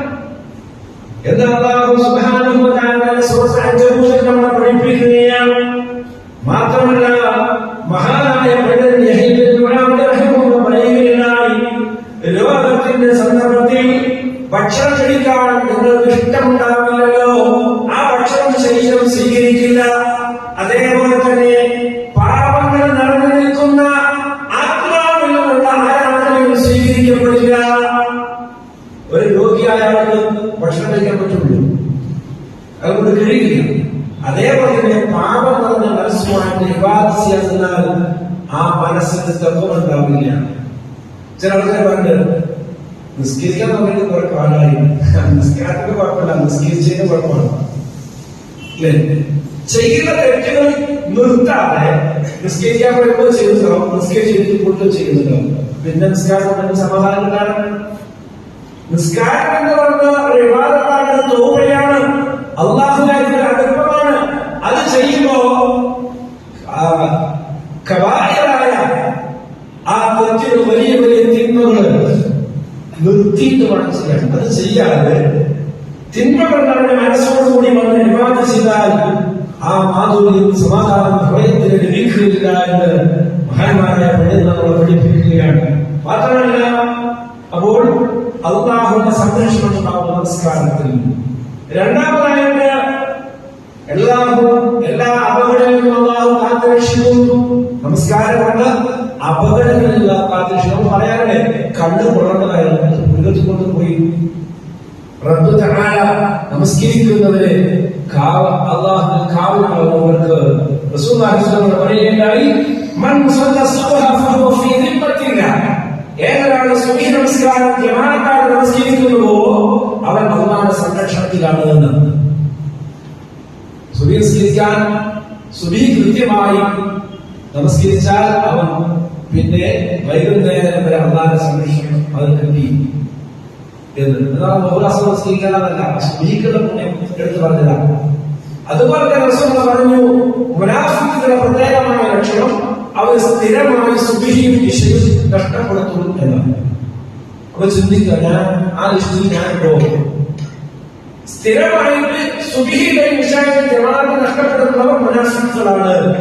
എന്ന് അല്ലാഹു സുബ്ഹാനഹു വ തആല സൂറത്തുൽ അൻകബൂത്തിൽ നമ്മളെ പഠിപ്പിക്കുകയാണ്. മാത്രമല്ല മഹാനായ പണ്ഡിതൻ യഹ്യ ഇബ്നു മുഅാദ് റഹിമഹുല്ലാഹ് പറയുകയുണ്ടായി, ലോകത്തിന്റെ സന്ദർഭത്തിൽ ഭക്ഷണം കഴിക്കാൻ നിങ്ങൾക്ക് ഇഷ്ടമുണ്ടാവില്ലല്ലോ, ആ ഭക്ഷണം ശരീരം സ്വീകരിക്കില്ല. അതേപോലെ തന്നെ പാപങ്ങൾ നിറഞ്ഞു നിൽക്കുന്ന ആത്മാവിൽ നിന്നുള്ള ആരാധനകൾ സ്വീകരിക്കപ്പെടില്ല. ഒരു രോഗിയായ ആൾക്ക് ഭക്ഷണം കഴിക്കാൻ പറ്റുള്ളൂ, അതുകൊണ്ട് കഴിയില്ല. അതേപോലെ തന്നെ പാപം നിറഞ്ഞ മനസ്സുമായിട്ട് ഇബാദത്ത് ചെയ്യാൻ ആ മനസ്സിന് തത്വമുണ്ടാവില്ല. ചില ആൾക്കാർ പറഞ്ഞ് നിസ്കരിക്കാൻ തുടങ്ങിയിട്ട് കുറെ കാലമായി, നിസ്കാരത്തിന് കുഴപ്പമില്ല, നിസ്കരിച്ചതിന് കുഴപ്പമാണ് അല്ലേ? ചെയ്യുന്ന തെറ്റുകൾ നിർത്താതെ നിസ്കരിക്കാൻ പറയുമ്പോൾ ചെയ്യുന്നുണ്ടാവും, നിസ്കരിച്ചിട്ട് കൂടുതൽ ചെയ്യുന്നുണ്ടാവും. പിന്നെ നിസ്കാരം സമാധാനം ഉണ്ടാകും. നിസ്കാരം എന്ന് പറഞ്ഞ ഒരു ഇബാദത്താണ്, തൗബയാണ്, അല്ലാഹുവിന്റെ അടുപ്പമാണ്. അത് ചെയ്യുമ്പോ കബായിറായ ആ തെറ്റിന് വലിയ വലിയ തിന്മകൾ നിർത്തിയിട്ട് വേണം ചെയ്യാൻ. അത് ചെയ്യാതെ തിന്മകൾ നിറഞ്ഞ മനസ്സോടുകൂടി വന്ന് ഇബാദത്ത് ചെയ്താൽ ആ മാധുര്യം സമാധാനം ഹൃദയത്തിന് ലഭിക്കുകയില്ല എന്ന് മഹാന്മാരായ പണ്ഡിതർ നമ്മളെ പഠിപ്പിക്കുകയാണ്. മാത്രമല്ല അപ്പോൾ അല്ലാഹുവിന്റെ സംരക്ഷണം ഉണ്ടാവും നമസ്കാരത്തിൽ. രണ്ടാമതായിട്ട് എല്ലാ അപകടങ്ങളിൽ നിന്നും അല്ലാഹു കാത്തുരക്ഷിക്കും. നമസ്കാരം കൊണ്ട് അപകടങ്ങളില്ല കാത്തുരക്ഷിക്കും. പറയാനേ കണ്ണ് കൊള്ളേണ്ടതായിരുന്നു, മൃഗത്തിൽ കൊണ്ടുപോയി റബ്ബ് തആല നമസ്കരിക്കുന്നവരെ അല്ലാഹു കാവലുള്ളവർക്ക് റസൂലുള്ളാഹി സ്വല്ലല്ലാഹു അലൈഹി വസല്ലം പറയുകയുണ്ടായി, മൻ സല്ല സുബ്ഹ ഫഹുവ ഫീ ദിമ്മത്തില്ലാഹ്. ഏതൊരാൾ സുബ്ഹി നമസ്കാരം ജമാഅത്തായി നമസ്കരിക്കുന്നുവോ അവൻ അല്ലാഹുവിന്റെ സംരക്ഷണത്തിലാണ് എന്ന്. സുബ്ഹി നമസ്കരിക്കാൻ സുബ്ഹി കൃത്യമായി നമസ്കരിച്ചാൽ അവൻ പിന്നെ വൈകുന്നേരം വരെ അല്ലാഹുവിന്റെ സംരക്ഷണം അത് കിട്ടി എന്ന്. എന്നാൽ ബഹുരാസം നമസ്കരിക്കാനല്ല, സുബ്ഹിക്കുള്ള പുണ്യം എടുത്തു പറഞ്ഞതാണ്. അതുപോലെ തന്നെ റസൂലുള്ളാഹി പറഞ്ഞു, മുനാഫിഖുകളുടെ പ്രത്യേകമായ ലക്ഷണം അവർ സ്ഥിരമായി സുബ്ഹിയും ഇശയും നഷ്ടപ്പെടുത്തും എന്നാണ്. അപ്പൊ ചിന്തിക്കുക, ഞാൻ ആ ലിസ്റ്റിൽ ഞാനുണ്ടോ? സ്ഥിരമായിട്ട് സുബ്ഹിയുടെയും ഇശയുടെയും ജമാഅത്ത് നഷ്ടപ്പെടുത്തുന്നവർ മുനാഫിഖുകളാണ്.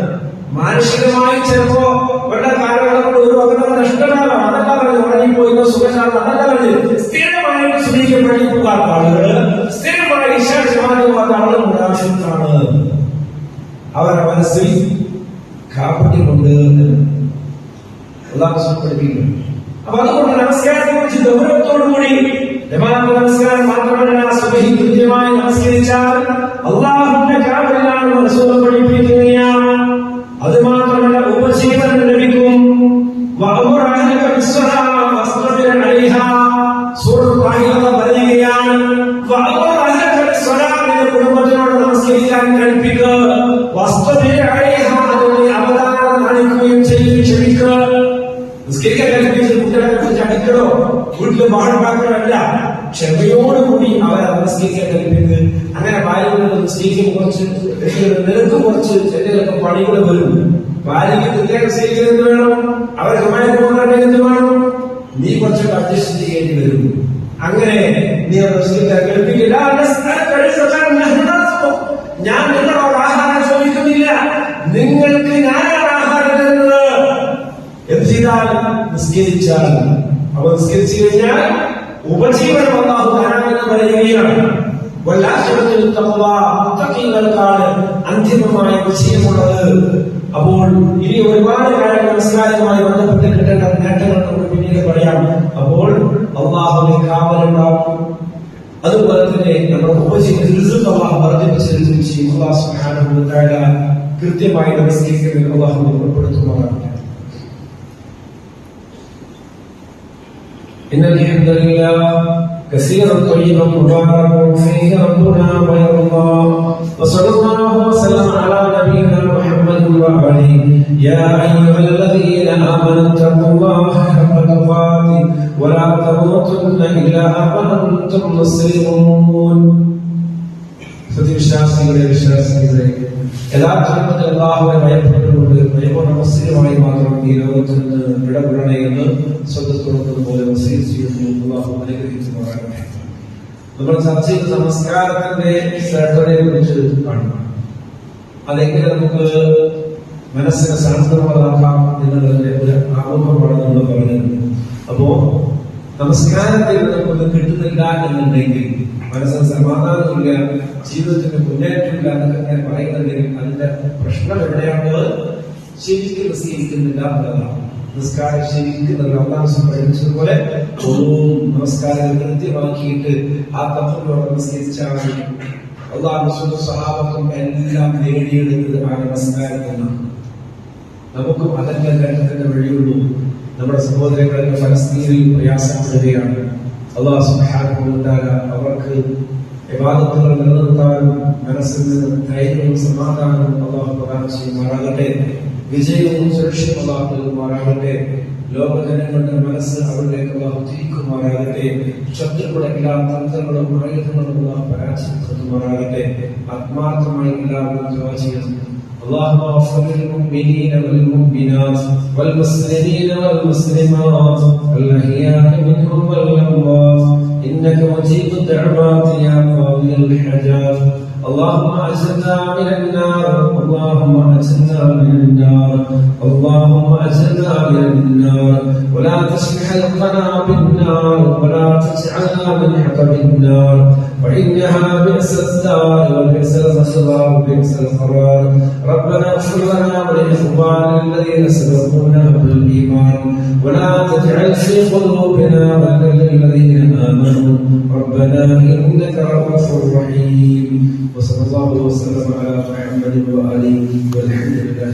മാനുഷികമായി ചിലപ്പോ വല്ല കാലഘട്ടത്തിൽ ഒരു വകത നഷ്ടമാകാം, അതൊക്കെ ഉറങ്ങിപ്പോയി സുഖശാന്തി, അതൊക്കെ സ്ഥിരമായിട്ട് സുബ്ഹിക്ക് പഠിക്കുന്ന ആളുകൾ, സ്ഥിരമായി ഇശ ജമാഅത്ത് ആളുകൾ മുനാഫിഖാണ്. അവരുടെ മനസ്സിൽ കാപ്പട്ടിക്കൊണ്ട് അല്ലാഹു പഠിപ്പിക്കുന്നു. അപ്പൊ അതുകൊണ്ട് നമസ്കാരത്തെ കുറിച്ച് ഗൗരവത്തോടുകൂടി ജമാഅത്ത് നമസ്കാരം മാത്രമല്ല, സുബ്ഹി കൃത്യമായി നമസ്കരിച്ചാൽ അല്ലാഹുവിന്റെ കാവലിലാണെന്ന് റസൂൽ പഠിപ്പിക്കുകയാണ്. അത് മാത്രമല്ല, ഉപജീവനം ലഭിക്കും. വഅമുർ അഹ്ലക ബിസ്സലാത്ത് വസ്തബിർ അലൈഹാ. സൂറത്തുൽ ഖാഹിറ പറയുകയാണ്, വഅമുർ അഹ്ലക ബിസ്സലാത്ത്, കുടുംബത്തിനോട് നമസ്കരിക്കാൻ കൽപ്പിക്കുക. വസ്തബിർ അലൈഹാ, അതിനെ അവധാനം കാണിക്കുകയും ചെയ്യും, ക്ഷമിക്കുക. നിസ്കരിക്കാൻ കൽപ്പിച്ച് കുട്ടികളെ കുറിച്ച് അടിക്കണോ, വീട്ടിൽ ബഹളമാക്കണമല്ല, ക്ഷമയോടുകൂടി അവരെ നമസ്കരിക്കാൻ കൽപ്പിക്കുന്നത്. അങ്ങനെ ഭാര്യയോട് നിസ്കരിക്കുമ്പോൾ കുറച്ച് നിനക്ക് കുറച്ച് ചിലരൊക്കെ പണികൾ വരും. ഭാര്യയ്ക്ക് പ്രത്യേകം സ്വീകരിക്കുന്നത് വേണം, അവരെ സമാധാനം വേണം, നീ കുറച്ച് അഡ്ജസ്റ്റ് ചെയ്യേണ്ടി വരും. അങ്ങനെ നീ നമസ്കരിക്കാൻ കൽപ്പിക്കില്ല. ഞാൻ നിങ്ങളോട് ആഹാരം ചോദിക്കുന്നില്ല, നിങ്ങൾക്ക് ഞാനാണ് ആഹാരം തരുന്നത്. എന്ത് ചെയ്താൽ? നിസ്കരിച്ചാൽ. അവ നിസ്കരിച്ചു കഴിഞ്ഞാൽ ഉപജീവനം അല്ലാഹു തആല പറയുകയാണ്. മുത്തഖീകൾക്കാണ് അന്തിമമായ വിജയമുള്ളത്. അപ്പോൾ ഇനി ഒരുപാട് കാര്യങ്ങൾ നമസ്കാരവുമായി ബന്ധപ്പെട്ട് കിട്ടേണ്ട നേട്ടങ്ങൾ നമുക്ക് പിന്നീട് പറയാം. അപ്പോൾ അല്ലാഹുവിന്റെ കാവലുണ്ടാവും. അതുപോലെ തന്നെ നമ്മുടെ ഉപജീവന റിസ്ക് അല്ലാഹു വർദ്ധിപ്പിച്ചെടുക്കുകയും ചെയ്യും. അല്ലാഹു സുബ്ഹാനഹു വ തആല കൃത്യമായി നമസ്കരിക്കുന്നതിൽ അല്ലാഹു ഉൾപ്പെടുത്തുമാറാകട്ടെ. ഇന്നൽ ഹംദലില്ലാഹ് كثيرا طيبا مباركا فيه ربنا ويرضى. وصلى الله وسلم على نبينا محمد وآله. يا أيها الذين آمنوا اتقوا الله حق تقاته ولا تموتن إلا وأنتم مسلمون. സത്യവിശ്വാസികളെ വിശ്വാസികളെ യഥാർത്ഥത്തിൽ അല്ലാഹുവെ ഭയപ്പെട്ടുകൊണ്ട് ഭയപ്പെട്ട മുസ്ലിമായി മാത്രം ഈ ലോകത്തിൽ നിന്ന് വിടപെടണേ എന്ന് സ്വന്തത്തോടൊപ്പം പോലെ വസീയത്ത് ചെയ്യുന്നു. അല്ലാഹു അനുഗ്രഹിക്കുമാറാകട്ടെ. നമ്മൾ ചർച്ച ചെയ്ത നമസ്കാരത്തിന്റെ ശ്രദ്ധയെ കുറിച്ച് കാണുന്നു. അതെങ്ങനെ നമുക്ക് മനസ്സിനെ ശാന്തമാക്കാം എന്നുള്ളതിന്റെ ഒരു ആമുഖമാണ് നമ്മൾ പറഞ്ഞത്. അപ്പോ നമസ്കാരത്തിൽ നമുക്ക് കിട്ടുന്നില്ല എന്നുണ്ടെങ്കിൽ മനസ്സിന് സമാധാനമില്ല, ജീവിതത്തിന് മുന്നേറ്റമില്ല എന്നൊക്കെ പറയുന്നുണ്ടെങ്കിൽ അതിന്റെ പ്രശ്നം എവിടെയാണ്? ശരിക്കും നിസ്കരിക്കുന്നില്ല എന്നതാണ്. നിസ്കാരം ശരിക്കുന്നത് അള്ളാഹു പഠിപ്പിച്ചതുപോലെ നമസ്കാരം കൃത്യമാക്കിയിട്ട് ആ തത്വത്തോടെ നിസ്കരിച്ചാൽ അള്ളാഹു സഹാബത്തും എല്ലാം നേടിയെടുത്തത് ആ നമസ്കാരത്തിനാണ്. നമുക്കും അതിന്റെ ഘട്ടത്തിന്റെ വഴിയുള്ളൂ. നമ്മുടെ സഹോദരങ്ങളൊക്കെ ഫലസ്തീനിൽ പ്രയാസപ്പെടുകയാണ്. അല്ലാഹു സുബ്ഹാനഹു വ തആല അവർക്ക് ഇബാദത്തുകൾ നിലനിർത്താനും മനസ്സിന് ധൈര്യവും സമാധാനവും അല്ലാഹു പ്രദാനം ചെയ്യുമാറാകട്ടെ. വിജയവും സുരക്ഷയും അല്ലാഹു നൽകുമാറാകട്ടെ. ലോകജനങ്ങളുടെ മനസ്സ് അവരിലേക്ക് അല്ലാഹു തിരിക്കുമാറാകട്ടെ. ശത്രുക്കളുടെ എല്ലാ തന്ത്രങ്ങളും ആയുധങ്ങളും അല്ലാഹു പരാജയപ്പെടുത്തുമാറാകട്ടെ. ആത്മാർത്ഥമായി എല്ലാവരും ദുആ ചെയ്യുന്നു. اللهم اغفر للمؤمنين والمؤمنات والمسلمين والمسلمات الأحياء منهم والأموات إنك مجيب الدعوات يا قاضي الحاجات. اللهم أجرنا من النار، اللهم أجرنا من النار، اللهم أجرنا من النار. ولا تشف حلقنا بالنار ولا تجعلنا من حطب النار، وإنها بئس الدار وبئس المثوى وبئس القرار. ربنا اغفر لنا ولإخواننا الذين سبقونا بالإيمان ولا تجعل في قلوبنا غلا للذين آمنوا ربنا إنك رؤوف رحيم. وصلى الله وسلم على محمد وآله والحمد لله.